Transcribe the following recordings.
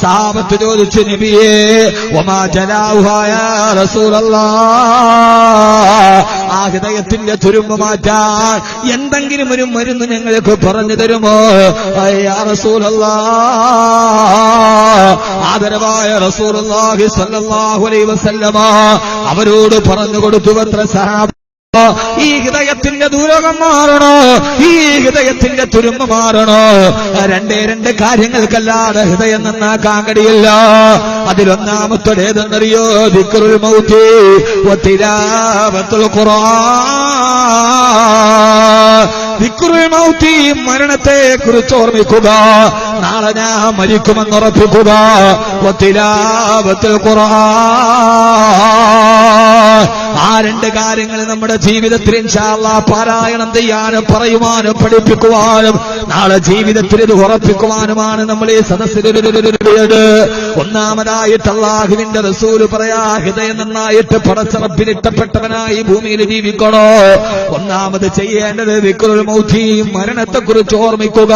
സഹാബത്ത് ചോദിച്ചു, നബിയേ വമാ ജലാഉഹാ യാ റസൂലല്ലാഹ്, ആ ഹൃദയത്തിന്റെ തുരുമ്പ് മാറ്റാൻ എന്തെങ്കിലും ഒരു മരുന്ന് ഞങ്ങൾക്ക് പറഞ്ഞു തരുമോ യാ റസൂലല്ലാഹ്? ആദരവായ റസൂലുള്ളാഹി സ്വല്ലല്ലാഹു അലൈഹി വസല്ലമ അവരോട് പറഞ്ഞു കൊടുത്തു, അത്ര സഹാബ, ഈ ഹൃദയത്തിന്റെ ദുരോഗം മാറണോ, ഈ ഹൃദയത്തിന്റെ തുരുമ്പ് മാറണോ, രണ്ട് കാര്യങ്ങൾക്കല്ലാതെ ഹൃദയം നന്നാക്കാൻ കഴിയില്ല. അതിലൊന്നാമത്തേതെന്നറിയോ? ദിക്റുൽ മൗതി വതിലാവത്തുൽ ഖുർആൻ. ദിക്റുൽ മൗതി, മരണത്തെ കുറിച്ച് ഓർമ്മിക്കുക, നാളെ ഞാൻ മരിക്കുമെന്നുറപ്പിക്കുക. വതിലാവത്തുൽ ഖുർആൻ, ആ രണ്ട് കാര്യങ്ങൾ നമ്മുടെ ജീവിതത്തിൽ ഇൻഷാ അല്ലാഹ് പാരായണം ചെയ്യാനും പറയുവാനും പഠിപ്പിക്കുവാനും നാളെ ജീവിതത്തിൽ ഇത് ഉറപ്പിക്കുവാനുമാണ് നമ്മൾ ഈ സദസ്സിൽ. ഒന്നാമതായിട്ട് അല്ലാഹുവിന്റെ റസൂല് പറയാ, ഹൃദയം നന്നായിട്ട് പടച്ചറപ്പിൽ ഇഷ്ടപ്പെട്ടവനായി ഭൂമിയിൽ ജീവിക്കണോ, ഒന്നാമത് ചെയ്യേണ്ടത് ദിക്റുൽ മൗതി, മരണത്തെക്കുറിച്ച് ഓർമ്മിക്കുക.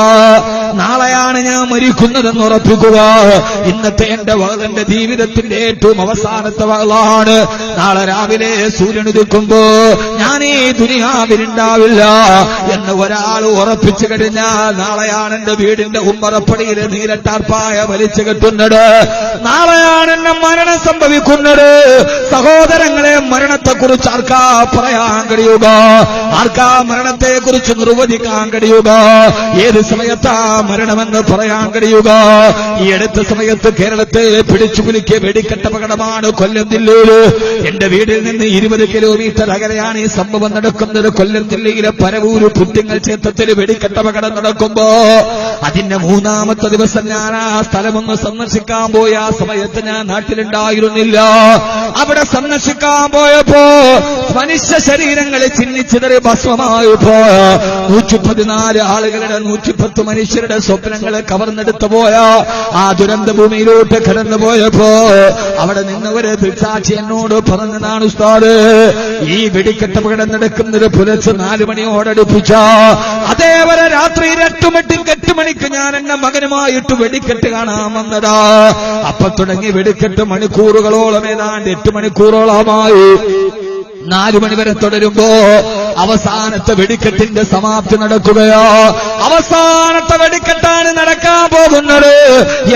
നാളെയാണ് ഞാൻ മരിക്കുന്നതെന്ന് ഉറപ്പിക്കുക. ഇന്നത്തെ എന്റെ വഅലിന്റെ ജീവിതത്തിന്റെ ഏറ്റവും അവസാനത്തെ വഅലാണ്. നാളെ രാവിലെ സൂര്യൻ ഉദിക്കുമ്പോ ഞാൻ ഈ ദുനിയാവിലുണ്ടാവില്ല എന്ന് ഒരാൾ ഉറപ്പിച്ചു കഴിഞ്ഞാൽ നാളെയാണ് എന്റെ വീടിന്റെ ഉമ്മറപ്പടിയിൽ നീലട്ടാർപ്പായ വലിച്ചു കെട്ടുന്നത്, നാളെയാണ് എന്നെ മരണം സംഭവിക്കുന്നത്. സഹോദരങ്ങളെ, മരണത്തെക്കുറിച്ച് ആർക്കാ പറയാൻ കഴിയുക? ആർക്കാ മരണത്തെക്കുറിച്ച് നിർവചിക്കാൻ കഴിയുക? ഏത് സമയത്താ മരണമെന്ന് പറയാൻ കഴിയുക? ഈ അടുത്ത സമയത്ത് കേരളത്തെ പിടിച്ചു കുലുക്കിയ വെടിക്കെട്ട് അപകടമാണ് കൊല്ലം ജില്ലയിൽ. എന്റെ വീടിൽ നിന്ന് 20 കിലോമീറ്റർ അകലെയാണ് ഈ സംഭവം നടക്കുന്നത്. കൊല്ലം ജില്ലയിലെ പരവൂര് പുത്തിങ്ങൽ ക്ഷേത്രത്തിൽ വെടിക്കെട്ട് അപകടം നടക്കുമ്പോ അതിന്റെ 3ാമത്തെ ദിവസം ഞാൻ ആ സ്ഥലമൊന്ന് സന്ദർശിക്കാൻ പോയ ആ സമയത്ത് ഞാൻ നാട്ടിലുണ്ടായിരുന്നില്ല. അവിടെ സന്ദർശിക്കാൻ പോയപ്പോ മനുഷ്യ ശരീരങ്ങളെ ചിന്നിച്ചിതറി ഭസ്മമായപ്പോ 114 ആളുകളുടെ 110 മനുഷ്യരുടെ സ്വപ്നങ്ങളെ കവർന്നെടുത്തു പോയ ആ ദുരന്ത ഭൂമിയിലോട്ട് കടന്നു പോയപ്പോ അവിടെ നിന്നവര് ദൃക്സാക്ഷി എന്നോട് പറഞ്ഞതാണ്, ഉസ്താദ്, ഈ വെടിക്കെട്ട് അപകടം നടക്കുന്നത് പുലർച്ചെ 4 മണിയോടടുപ്പിച്ച അതേവരെ രാത്രി 8 മണിക്ക് ഞാൻ എന്റെ മകനുമായിട്ട് വെടിക്കെട്ട് കാണാൻ വന്നതാ. അപ്പൊ തുടങ്ങി വെടിക്കെട്ട് മണിക്കൂറുകളോളം, ഏതാണ്ട് 8 മണിക്കൂറോളമായി 4 മണി വരെ തുടരുമ്പോ അവസാനത്തെ വെടിക്കെട്ടിന്റെ സമാപ്തി നടക്കുകയോ. അവസാനത്തെ വെടിക്കെട്ടാണ് നടക്കാൻ പോകുന്നത്.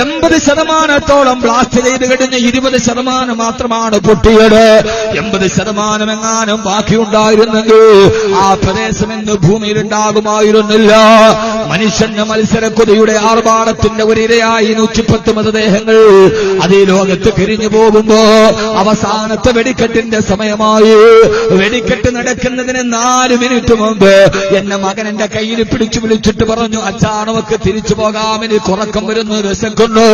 80% ബ്ലാസ്റ്റ് ചെയ്ത് കഴിഞ്ഞ് 20% മാത്രമാണ് പൊട്ടിയത്. 80% എങ്ങാനും ബാക്കിയുണ്ടായിരുന്നെങ്കിൽ ആ പ്രദേശം ഇന്ന് ഭൂമിയിലുണ്ടാകുമായിരുന്നില്ല. മനുഷ്യന്റെ മത്സരക്കൊതിയുടെ ആർഭാടത്തിന്റെ ഒരിരയായി 110 മൃതദേഹങ്ങൾ അതേ ലോകത്ത് കരിഞ്ഞു പോകുമ്പോ അവസാനത്തെ വെടിക്കെട്ടിന്റെ സമയമായി. വെടിക്കെട്ട് നടക്കുന്നതിന് 4 മിനിറ്റ് മുമ്പ് എന്റെ മകൻ എന്റെ കയ്യിൽ പിടിച്ചു വിളിച്ചിട്ട് പറഞ്ഞു, അച്ഛാ, നമുക്ക് തിരിച്ചു പോകാം, എനിക്ക് ഉറക്കം വരുന്നു, വിശക്കുന്നു.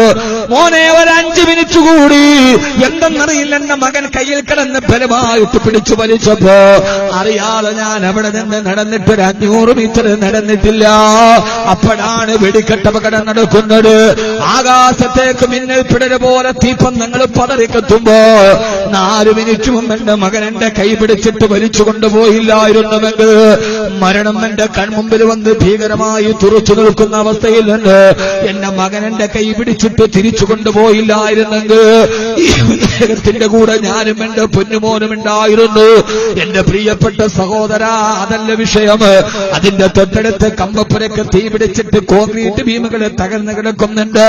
മോനെ, ഒരു 5 മിനിറ്റ് കൂടി. എന്തെന്നറിയില്ല, എന്റെ മകൻ കയ്യിൽ കിടന്ന് ബലമായിട്ട് പിടിച്ചു വലിച്ചപ്പോ അറിയാതെ ഞാൻ അവിടെ നിന്ന് നടന്നിട്ട് 500 മീറ്റർ നടന്നിട്ടില്ല. അപ്പോഴാണ് വെടിക്കെട്ട് അപകടം നടക്കുന്നത്. ആകാശത്തേക്ക് മിന്നൽ പിടര് പോലെ തീപ്പന്തങ്ങൾ പതറിക്കെത്തുമ്പോ 4 മിനിറ്റ് മുമ്പ് എന്റെ മകൻ എന്റെ കൈ പിടിച്ചിട്ട് വലിച്ചു കൊണ്ടുപോയില്ലായിരുന്നുവെങ്കിൽ മരണം എന്റെ കൺമുമ്പിൽ വന്ന് ഭീകരമായി തുറച്ചു നിൽക്കുന്ന അവസ്ഥയിൽ നിന്ന് എന്റെ മകൻ എന്റെ കൈ പിടിച്ചിട്ട് തിരിച്ചു കൊണ്ടുപോയില്ലായിരുന്നെങ്കിൽ ഈ ത്തിന്റെ കൂടെ ഞാനും എന്റെ പൊന്നുമോനും ഉണ്ടായിരുന്നു. എന്റെ പ്രിയപ്പെട്ട സഹോദര, അതല്ല വിഷയം. അതിന്റെ തൊട്ടടുത്ത് കമ്പപ്പുരക്ക് തീ പിടിച്ചിട്ട് കോൺക്രീറ്റ് ബീമുകൾ തകർന്നു കിടക്കുന്നുണ്ട്.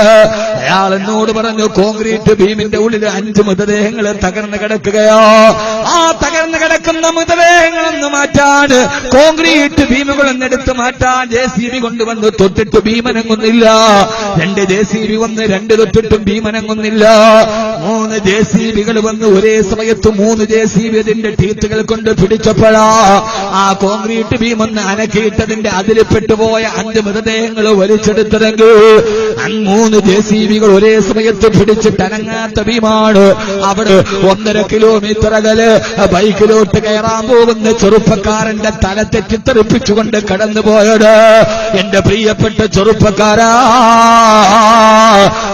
അയാൾ എന്നോട് പറഞ്ഞു, കോൺക്രീറ്റ് ബീമിന്റെ ഉള്ളിൽ 5 മൃതദേഹങ്ങൾ തകർന്നു കിടക്കുകയോ. ആ തകർന്നു കിടക്കുന്ന മൃതദേഹങ്ങളൊന്ന് മാറ്റാൻ, കോൺക്രീറ്റ് ബീമുകളൊന്നെടുത്ത് മാറ്റാൻ JCB കൊണ്ടുവന്ന് തൊട്ടിട്ട് ഭീമനങ്ങുന്നില്ല. 2 JCB വന്ന് 2 തൊട്ടിട്ടും ഭീമനങ്ങുന്നില്ല. 3 JCBകൾ വന്ന് ഒരേ സമയത്ത് 3 JCB അതിന്റെ ടീത്തുകൾ കൊണ്ട് പിടിച്ചപ്പോഴാ ആ കോൺക്രീറ്റ് ബീം ഒന്ന് അനക്കിയിട്ടതിന്റെ അതിൽപ്പെട്ടുപോയ 5 മൃതദേഹങ്ങൾ വലിച്ചെടുത്തതെങ്കിൽ 3 JCBകൾ ഒരേ സമയത്ത് പിടിച്ചിട്ട് അനങ്ങാത്ത ബീമാണ്. അവിടെ 1.5 കിലോമീറ്റർ അകലെ ബൈക്കിലോട്ട് കയറാൻ പോകുന്ന ചെറുപ്പക്കാരന്റെ തല തെറ്റിത്തെറിപ്പിച്ചുകൊണ്ട് കടന്നുപോയത്. എന്റെ പ്രിയപ്പെട്ട ചെറുപ്പക്കാരാ,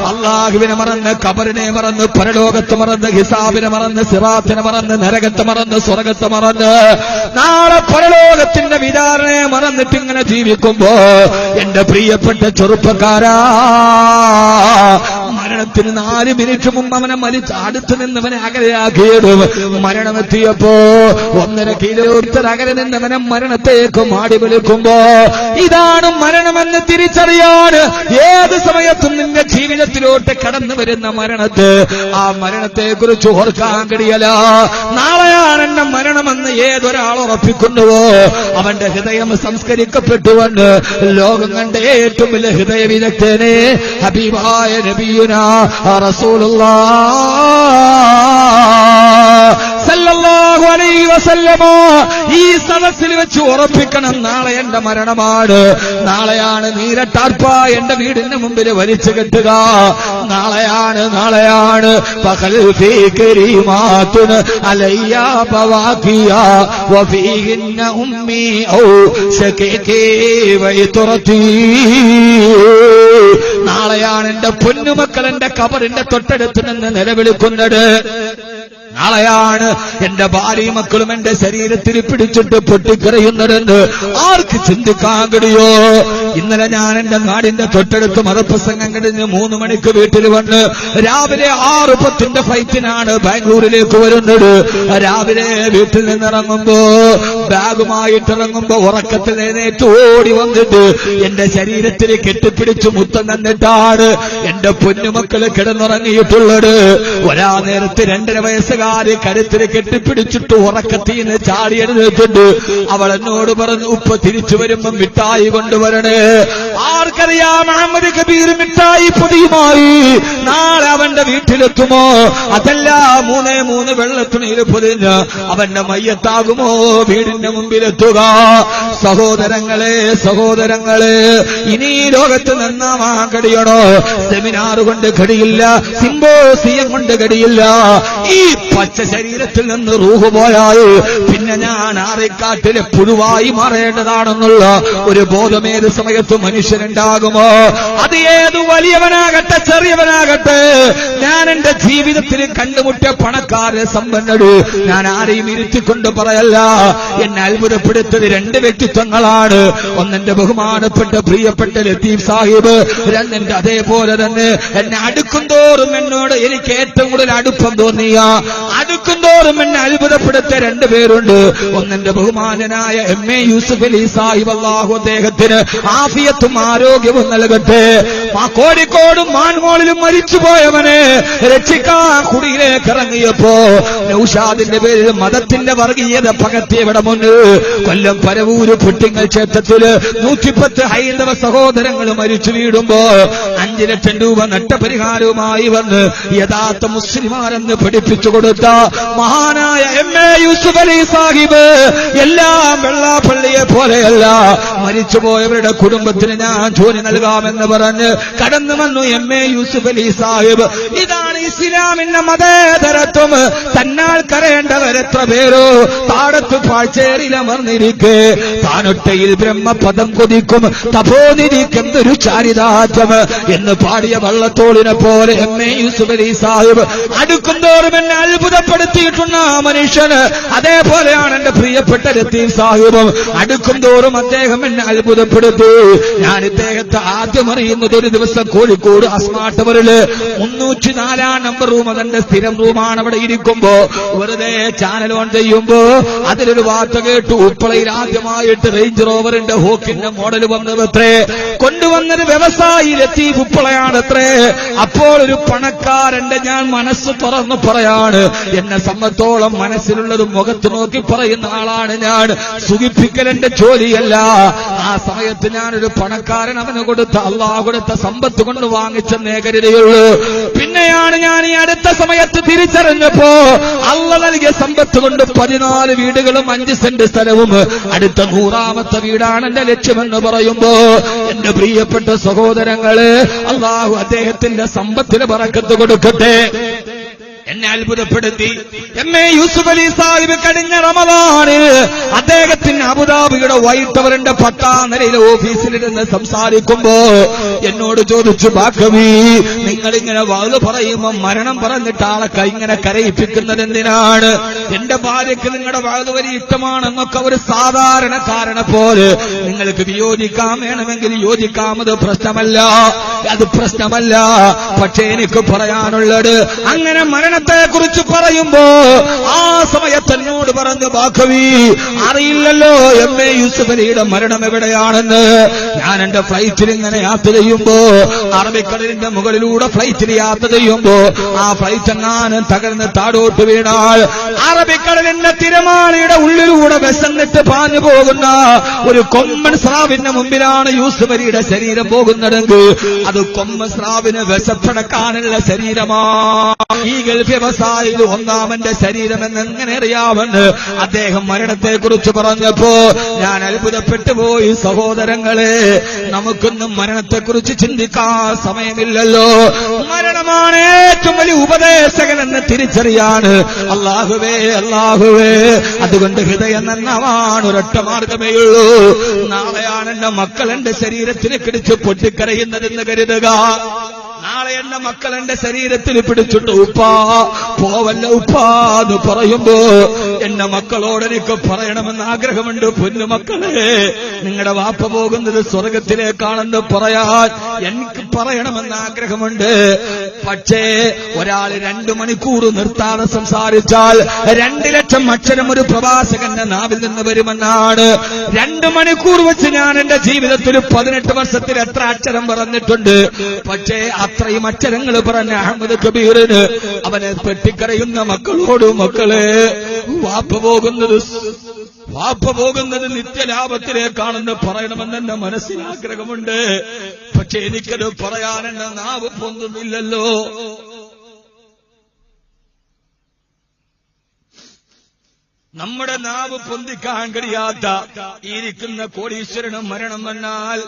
അള്ളാഹുവിനെ മറന്ന്, ഖബറിനെ മറന്ന്, പരലോകത്ത് മറന്ന്, ഹിസാബിനെ മറന്ന്, സിറാത്തിനെ മറന്ന്, നരകത്തെ മറന്ന്, സ്വർഗത്തെ മറന്ന്, നാളെ പരലോകത്തിന്റെ വിചാരണയെ മറന്നിട്ട് ഇങ്ങനെ ജീവിക്കുമ്പോ എന്റെ പ്രിയപ്പെട്ട ചെറുപ്പക്കാരാ, മരണത്തിന് 4 മിനിറ്റ് മുമ്പ് അവനെ അടുത്ത് നിന്നവനെ അകലെയാക്കിയിടും. മരണമെത്തിയപ്പോ 1.5 കിലോമീറ്റർ അകലെ നിന്നവനെ മരണത്തേക്ക് മാടി വിളിക്കുമ്പോ ഇതാണ് മരണമെന്ന് തിരിച്ചറിയാൻ ഏത് സമയത്തും നിന്റെ ജീവിതത്തിലോട്ട് കടന്നു വരുന്ന മരണത്തെ, ആ മരണത്തെ കുറിച്ച് ഓർക്കാൻ കഴിയല. നാളെയാണ് എന്റെ മരണമെന്ന് ഏതൊരാൾ ഉറപ്പിക്കുന്നുവോ അവന്റെ ഹൃദയം സംസ്കരിക്കപ്പെട്ടുകൊണ്ട് ലോകം കണ്ട ഏറ്റവും വലിയ ഹൃദയ വിദഗ്ധനെ ഹബീബായ നബിയുനാ റസൂലുള്ളാഹ് സല്ലല്ലാഹു അലൈഹി വസല്ലമ ഈ സദസ്സിൽ വെച്ച് ഉറപ്പിക്കണം, നാളെ എന്റെ മരണമാണ്, നാളെയാണ് നീരട്ടാർപ്പ എന്റെ വീടിന് മുമ്പിൽ വലിച്ചു കെട്ടുക, നാളെയാണ് പകൽ ഫീ കരീമാതുൻ അലയ്യ ബവാഖിയ വഫീഹിന്ന ഉമ്മി ഔ ശകീകി വൈതുറതി. നാളെയാണ് എന്റെ പൊന്നുമക്കൾ എന്റെ ഖബറിന്റെ തൊട്ടടുത്ത് നിന്ന് നിലവിളിക്കുന്നത്. നാളെയാണ് എന്റെ ഭാര്യയും മക്കളും എന്റെ ശരീരത്തിൽ പിടിച്ചിട്ട് പൊട്ടിക്കരയുന്നതെന്ന് ആർക്ക് ചിന്തിക്കാൻ കഴിയോ? ഇന്നലെ ഞാൻ എന്റെ നാടിന്റെ തൊട്ടടുത്ത് മതപ്രസംഗം കഴിഞ്ഞ് 3 മണിക്ക് വീട്ടിൽ വന്ന് രാവിലെ 6:10 ഫ്ലൈറ്റിനാണ് ബാംഗ്ലൂരിലേക്ക് വരുന്നത്. രാവിലെ വീട്ടിൽ നിന്നിറങ്ങുമ്പോ ബാഗുമായിട്ടിറങ്ങുമ്പോ ഉറക്കത്തിൽ എഴുന്നേറ്റ് ഓടി വന്നിട്ട് എന്റെ ശരീരത്തിൽ കെട്ടിപ്പിടിച്ച് മുത്തം തന്നിട്ടാണ് എന്റെ പൊന്നുമക്കള് കിടന്നുറങ്ങിയിട്ടുള്ളത്. ഒരാ നേരത്ത് 2.5 വയസ്സുകാരി കരുത്തിൽ കെട്ടിപ്പിടിച്ചിട്ട് ഉറക്കത്തിന് ചാടി എഴുന്നേറ്റുണ്ട്. അവൾ എന്നോട് പറഞ്ഞു, ഉപ്പ തിരിച്ചു വരുമ്പോ മിഠായി കൊണ്ടുവരണേ. ആർക്കറിയാം മുഹമ്മദ് കബീർ മിഠായി പൊതിയുമായി നാളെ അവന്റെ വീട്ടിലെത്തുമോ? അതല്ല 3 വെള്ളത്തുണിയിൽ പൊതിഞ്ഞ് അവന്റെ മയ്യത്താകുമോ വീടിന്റെ മുമ്പിലെത്തുക? സഹോദരങ്ങളെ ഇനി ലോകത്ത് നന്നാവാൻ കഴിയണോ? സെമിനാർ കൊണ്ട് കഴിയില്ല, സിംബോസിയം കൊണ്ട് കഴിയില്ല. ഈ പച്ച ശരീരത്തിൽ നിന്ന് റൂഹ് പോയാൽ പിന്നെ ഞാൻ ആറിക്കാട്ടിലെ പുഴുവായി മാറേണ്ടതാണെന്നുള്ള ഒരു ബോധമേത് സമയത്ത് മനുഷ്യനുണ്ടാകുമോ? അത് ഏത് വലിയവനാകട്ടെ ചെറിയവനാകട്ടെ, ഞാൻ എന്റെ ജീവിതത്തിൽ കണ്ടുമുട്ടിയ പണക്കാരെ സമ്പന്നര് ഞാൻ ആരെയും ഇരുത്തിക്കൊണ്ട് പറയല്ല. എന്നെ അത്ഭുതപ്പെടുത്തത് 2 വ്യക്തിത്വങ്ങളാണ്. ഒന്നെന്റെ ബഹുമാനപ്പെട്ട പ്രിയപ്പെട്ട ലത്തീഫ് സാഹിബ്, രണ്ടെന്റെ അതേപോലെ തന്നെ എന്നെ അടുക്കും തോറും എന്നോട് എനിക്ക് ഏറ്റവും കൂടുതൽ അടുപ്പം തോന്നിയ, അടുക്കും തോറും എന്നെ അത്ഭുതപ്പെടുത്തിയ 2 പേരുണ്ട്. ഒന്നെന്റെ ബഹുമാനനായ എം.എ. യൂസുഫ് അലി സാഹിബ്, അല്ലാഹു അദ്ദേഹത്തിന് ആഫിയത്തും ആരോഗ്യവും നൽകട്ടെ. ആ കോഴിക്കോടും മാൻമോളിലും മരിച്ചുപോയവനെ രക്ഷിക്കാൻ കുടിയിലേക്ക് ഇറങ്ങിയപ്പോ നൗഷാദിന്റെ പേരിൽ മതത്തിന്റെ വർഗീയത പകർത്തിയവിടെ മുന്നിൽ കൊല്ലം പരവൂര് പുട്ടിങ്ങൽ ക്ഷേത്രത്തില് 110 ഹൈന്ദവ സഹോദരങ്ങൾ മരിച്ചു വീടുമ്പോ 5 ലക്ഷം രൂപ നഷ്ടപരിഹാരവുമായി വന്ന് യഥാർത്ഥ മുസ്ലിമാരെന്ന് പഠിപ്പിച്ചു കൊടുത്ത മഹാനായ എം.എ. യൂസുഫ് അലി സാഹിബ് എല്ലാം വെള്ളാപ്പള്ളിയെ പോലെയല്ല. മരിച്ചുപോയവരുടെ കുടുംബത്തിന് ഞാൻ ജോലി നൽകാമെന്ന് പറഞ്ഞ് കടന്നു വന്നു എം.എ. യൂസുഫ് അലി സാഹിബ്. ഇതാണ് ഇസ്ലാമിന്റെ മതേതരത്വം. തന്നാൽ കരയേണ്ടവരെത്ര പേരോ താടത്ത് പാഴ്ചേരിലമർന്നിരിക്കെ താനൊട്ടയിൽ ബ്രഹ്മപദം കൊതിക്കും തപോനിരിക്കെന്തൊരു ചാരിതാറ്റം എന്ന് പാടിയ വള്ളത്തോളിനെ പോലെ എം.എ. യൂസുഫ് അലി സാഹിബ് അടുക്കും തോറും എന്നെ അത്ഭുതപ്പെടുത്തിയിട്ടുള്ള മനുഷ്യന്. അതേപോലെയാണ് എന്റെ പ്രിയപ്പെട്ട ലത്തീഫ് സാഹിബും. അടുക്കും തോറും അദ്ദേഹം എന്നെ അത്ഭുതപ്പെടുത്തി. ഞാൻ ഇദ്ദേഹത്തെ ആദ്യം അറിയുന്നത് ഒരു ദിവസം കോഴിക്കോട് അസ്മാ ടവറില് 304 നമ്പർ റൂം, അതെന്റെ സ്ഥിരം റൂമാണ്. അവിടെ ഇരിക്കുമ്പോ വെറുതെ ചാനൽ ഓൺ ചെയ്യുമ്പോ അതിലൊരു വാർത്ത കേട്ടു. ഉപ്പളയിൽ ആദ്യമായിട്ട് റേഞ്ച് റോവറിന്റെ ഹോക്കിന്റെ മോഡൽ വന്നതത്രേ. കൊണ്ടുവന്നൊരു വ്യവസായി ലത്തീഫ് ഉപ്പളയാണത്രേ. അപ്പോൾ ഒരു പണക്കാരന്റെ ഞാൻ മനസ്സ് തുറന്നു പറയാണ്, എന്നെ സംബന്ധിച്ചോളം മനസ്സിലുള്ളത് മുഖത്ത് നോക്കി പറയുന്ന ആളാണ് ഞാൻ. സുഖിപ്പിക്കൽ എന്റെ ജോലിയല്ല. ആ സമയത്ത് ഞാനൊരു പണക്കാരൻ അവന് കൊടുത്ത അള്ളാഹ് കൊടുത്ത സമ്പത്ത് കൊണ്ട് വാങ്ങിച്ചെന്നേ കരുതിയുള്ളൂ. പിന്നെയാണ് ഞാൻ ഈ അടുത്ത സമയത്ത് തിരിച്ചറിഞ്ഞപ്പോ അള്ള നൽകിയ സമ്പത്ത് കൊണ്ട് 14 വീടുകളും 5 സെന്റ് സ്ഥലവും അടുത്ത 100ാമത്തെ വീടാണ് എന്റെ ലക്ഷ്യമെന്ന് പറയുമ്പോ എന്റെ പ്രിയപ്പെട്ട സഹോദരങ്ങളെ, അള്ളാഹു അദ്ദേഹത്തിന്റെ സമ്പത്തിന് ബറക്കത്ത് കൊടുക്കട്ടെ. എന്നെ അത്ഭുതപ്പെടുത്തി എം.എ. യൂസുഫ് അലി സാഹിബ് കഴിഞ്ഞ റമദാനിൽ അദ്ദേഹത്തിന് അബുദാബിയുടെ വൈറ്റ് ടവറിന്റെ 10ാം നിലയിലെ ഓഫീസിലിരുന്ന് സംസാരിക്കുമ്പോ എന്നോട് ചോദിച്ചു, ബാക്കവി നിങ്ങളിങ്ങനെ വാത് പറയുമ്പോ മരണം പറഞ്ഞിട്ട് ആളെ ഇങ്ങനെ കരയിപ്പിക്കുന്നത് എന്തിനാണ്? എന്റെ ഭാര്യയ്ക്ക് നിങ്ങളുടെ വാത് വലിയ ഇഷ്ടമാണെന്നൊക്കെ ഒരു സാധാരണക്കാരനെ പോലെ നിങ്ങൾക്ക് വിയോജിക്കാൻ വേണമെങ്കിൽ യോജിക്കാമത് പ്രശ്നമല്ല. അത് പ്രശ്നമല്ല. പക്ഷേ എനിക്ക് പറയാനുള്ളത്, അങ്ങനെ മരണത്തെക്കുറിച്ച് പറയുമ്പോ ആ സമയത്ത് എന്നോട് പറഞ്ഞു, ബാക്കവി അറിയില്ലല്ലോ എം.എ. യൂസുഫ് അലിയുടെ മരണം എവിടെയാണെന്ന്. ഞാൻ എന്റെ ഫ്ലൈറ്റിൽ ഇങ്ങനെ യാത്ര ചെയ്യുമ്പോ, അറബിക്കടലിന്റെ മുകളിലൂടെ ഫ്ലൈറ്റിൽ യാത്ര ചെയ്യുമ്പോ ആ ഫ്ലൈറ്റ് എങ്ങാനും തകർന്ന് താഴോട്ട് വീണാൽ അറബിക്കടലിന്റെ തിരമാലയുടെ ഉള്ളിലൂടെ വിശന്നിട്ട് പാഞ്ഞു പോകുന്ന ഒരു കൊമ്മൻ സ്രാവിന്റെ മുമ്പിലാണ് യൂസുഫ് അലിയുടെ ശരീരം പോകുന്നതെങ്കിൽ അത് കൊമ്മൻ സ്രാവിന് വിശപ്പടക്കാനുള്ള ശരീരമാണ്. ഈ ഗൾഫ് വ്യവസായിയിൽ ഒന്നാമന്റെ ശരീരം എന്നെങ്ങനെ അറിയാമെന്ന് അദ്ദേഹം മരണത്തെക്കുറിച്ച് പറഞ്ഞപ്പോ ഞാൻ അത്ഭുതപ്പെട്ടു പോയി. സഹോദരങ്ങളെ, നമുക്കൊന്നും മരണത്തെക്കുറിച്ച് ചിന്തിക്കാൻ സമയമില്ലല്ലോ. മരണമാണ് ഏറ്റവും വലിയ ഉപദേശകനെന്ന് തിരിച്ചറിയാണ്. അല്ലാഹുവേ അല്ലാഹുവേ, അതുകൊണ്ട് ഹൃദയം നന്നാവാൻ ഒരൊറ്റ മാർഗമേ ഉള്ളൂ. നാളെയാണ് എന്റെ മക്കൾ എന്റെ ശരീരത്തിന് പിടിച്ച് പൊട്ടിക്കരയുന്നതെന്ന് കരുതുക. നാളെ എന്റെ മക്കൾ എന്റെ ശരീരത്തിൽ പിടിച്ചിട്ട് ഉപ്പാ പോവല്ല ഉപ്പാ എന്ന് പറയുമ്പോ എന്റെ മക്കളോട് എനിക്ക് പറയണമെന്ന് ആഗ്രഹമുണ്ട്. പൊന്നുമക്കളെ, നിങ്ങളുടെ വാപ്പ പോകുന്നത് സ്വർഗത്തിലേക്കാണെന്ന് പറയാൻ എനിക്ക് പറയണമെന്ന് ആഗ്രഹമുണ്ട്. പക്ഷേ ഒരാൾ 2 മണിക്കൂർ നിർത്താതെ സംസാരിച്ചാൽ 2 ലക്ഷം അക്ഷരം ഒരു പ്രവാചകന്റെ നാവിൽ നിന്ന് വരുമെന്നാണ്. 2 മണിക്കൂർ വെച്ച് ഞാൻ എന്റെ ജീവിതത്തിൽ 18 വർഷത്തിൽ എത്ര അക്ഷരം പറഞ്ഞിട്ടുണ്ട്. പക്ഷേ അത്രയും അക്ഷരങ്ങൾ പറഞ്ഞ അഹമ്മദ് കബീറിന് അവനെ പെട്ടിക്കരയുന്ന മക്കളോട്, മക്കളെ വാപ്പ പോകുന്നത് നിത്യലാഭത്തിലേക്കാണെന്ന് പറയണമെന്ന് എന്റെ മനസ്സിൽ ആഗ്രഹമുണ്ട്. പക്ഷെ എനിക്കത് പറയാൻ എന്റെ നാവ് പൊന്തുന്നില്ലല്ലോ. നമ്മുടെ നാവ് പൊന്തിക്കാൻ കഴിയാത്ത ഇരിക്കുന്ന കോടീശ്വരനും മരണം വന്നാൽ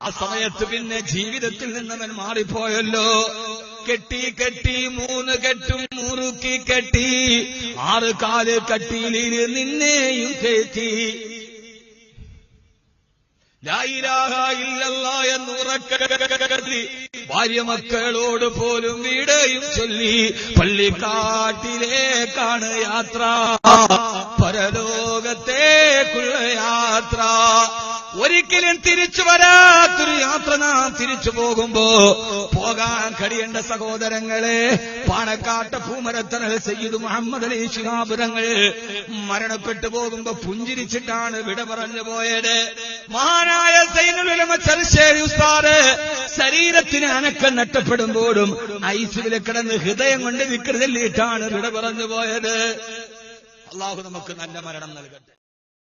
ആ സമയത്ത് പിന്നെ ജീവിതത്തിൽ നിന്നവൻ മാറിപ്പോയല്ലോ. കെട്ടി 3 കെട്ടും മുറുക്കി കെട്ടി 6 കാല് കട്ടിയിൽ നിന്നെയും കയറ്റി ലാ ഇലാഹ ഇല്ലല്ലാഹ് എന്നുറക്കരുതി ഭാര്യ മക്കളോട് പോലും വീടയും ചൊല്ലി പള്ളിക്കാട്ടിലേക്കാണ് യാത്ര, പരലോകത്തേക്കുള്ള യാത്ര. ഒരിക്കലും തിരിച്ചു വരാത്തൊരു യാത്ര നാം തിരിച്ചു പോകുമ്പോ പോകാൻ കഴിയേണ്ട സഹോദരങ്ങളെ, പാണക്കാട്ട് പൂമരത്തണൽ സയ്യിദ് മുഹമ്മദ് അലി ശിഹാബ് തങ്ങൾ മരണപ്പെട്ടു പോകുമ്പോ പുഞ്ചിരിച്ചിട്ടാണ് വിട പറഞ്ഞു പോയത്. മഹാനായ സൈനുൽ ഉലമ ചെറുശ്ശേരി ഉസ്താദ് ശരീരത്തിന് അനക്കം നഷ്ടപ്പെടുമ്പോഴും ഐസിയിൽ കിടന്ന് ഹൃദയം കൊണ്ട് വിക്രി ചൊല്ലിയിട്ടാണ് വിട പറഞ്ഞു പോയത്. അള്ളാഹു നമുക്ക് നല്ല മരണം നൽകട്ടെ.